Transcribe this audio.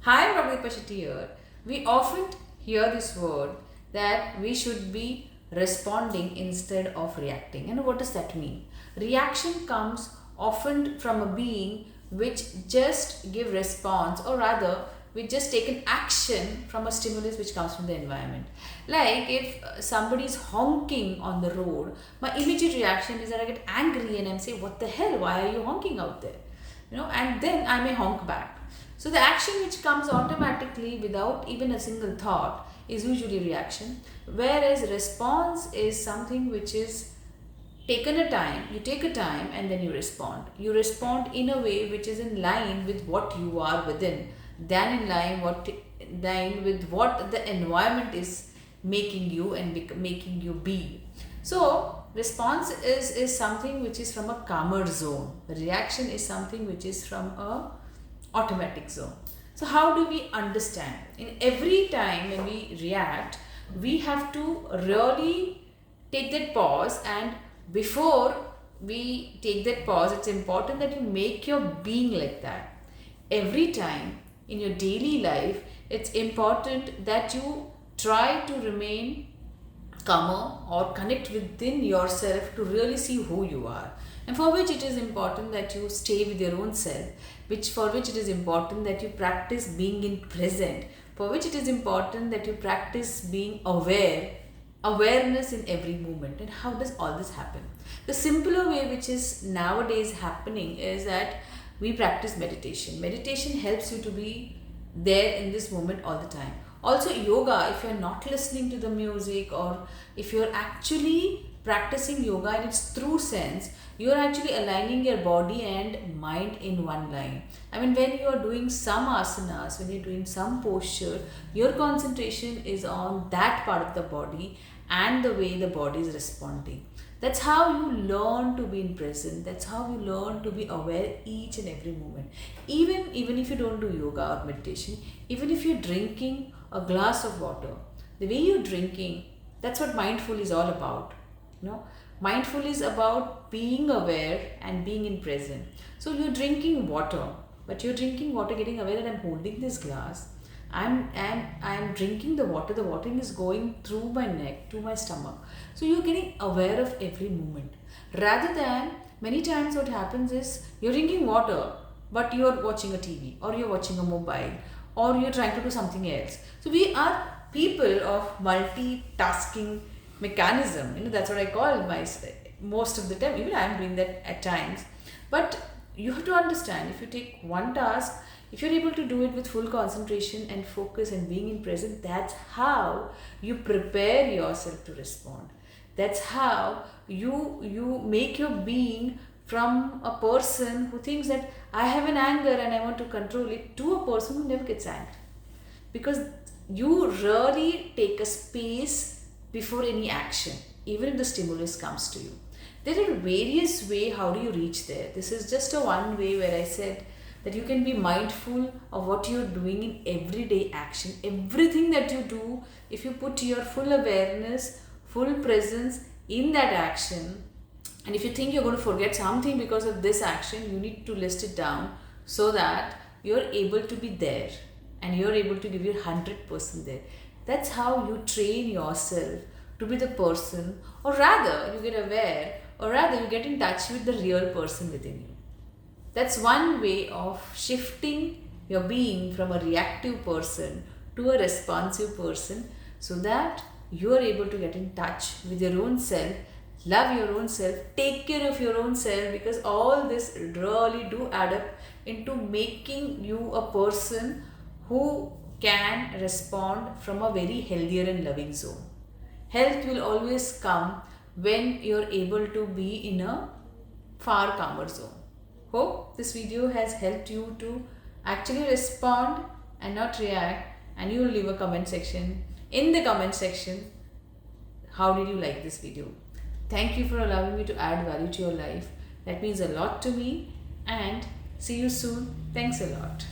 Hi, Dr. Pashiti here. We often hear this word that we should be responding instead of reacting. And what does that mean? Reaction comes often from a being which just give response, or rather we just take an action from a stimulus which comes from the environment. Like if somebody is honking on the road, my immediate reaction is that I get angry and I say, what the hell, why are you honking out there? And then I may honk back. So the action which comes automatically without even a single thought is usually reaction, whereas response is something which is taken a time. You take a time and then you respond. You respond in a way which is in line with what you are within, than in line with what the environment is making you and making you be. So response is something which is from a calmer zone. Reaction is something which is from a automatic zone. So how do we understand? In every time when we react, we have to really take that pause, and before we take that pause, it's important that you make your being like that. Every time in your daily life, it's important that you try to remain calmer or connect within yourself to really see who you are, and for which it is important that you stay with your own self, for which it is important that you practice being in present, for which it is important that you practice being awareness in every moment. And how does all this happen? The simpler way which is nowadays happening is that we practice meditation helps you to be there in this moment all the time. Also yoga, if you're not listening to the music, or if you're actually practicing yoga in its true sense, you're actually aligning your body and mind in one line. I mean, when you are doing some asanas, when you're doing some posture, your concentration is on that part of the body and the way the body is responding. That's how you learn to be in present. That's how you learn to be aware each and every moment. Even if you don't do yoga or meditation, even if you're drinking a glass of water, the way you're drinking, that's what mindful is all about. Mindful is about being aware and being in present. So you're drinking water, but you're drinking water getting aware that I'm holding this glass. I'm drinking the water. The water is going through my neck to my stomach. So you're getting aware of every moment. Rather than many times what happens is you're drinking water, but you're watching a TV, or you're watching a mobile, or you're trying to do something else. So we are people of multitasking mechanism. That's what I call most of the time. Even I'm doing that at times. But you have to understand, if you take one task, if you're able to do it with full concentration and focus and being in present, that's how you prepare yourself to respond. That's how you make your being from a person who thinks that I have an anger and I want to control it, to a person who never gets angry. Because you really take a space before any action, even if the stimulus comes to you. There are various ways how do you reach there. This is just a one way where I said that you can be mindful of what you're doing in everyday action. Everything that you do, if you put your full awareness, full presence in that action, and if you think you're going to forget something because of this action, you need to list it down so that you're able to be there and you're able to give your 100% there. That's how you train yourself to be the person, or rather you get aware, or rather you get in touch with the real person within you. That's one way of shifting your being from a reactive person to a responsive person, so that you are able to get in touch with your own self, love your own self, take care of your own self, because all this really do add up into making you a person who can respond from a very healthier and loving zone. Health will always come when you're able to be in a far calmer zone. Hope this video has helped you to actually respond and not react, and you will leave a comment section. In the comment section, how did you like this video? Thank you for allowing me to add value to your life. That means a lot to me, and see you soon. Thanks a lot.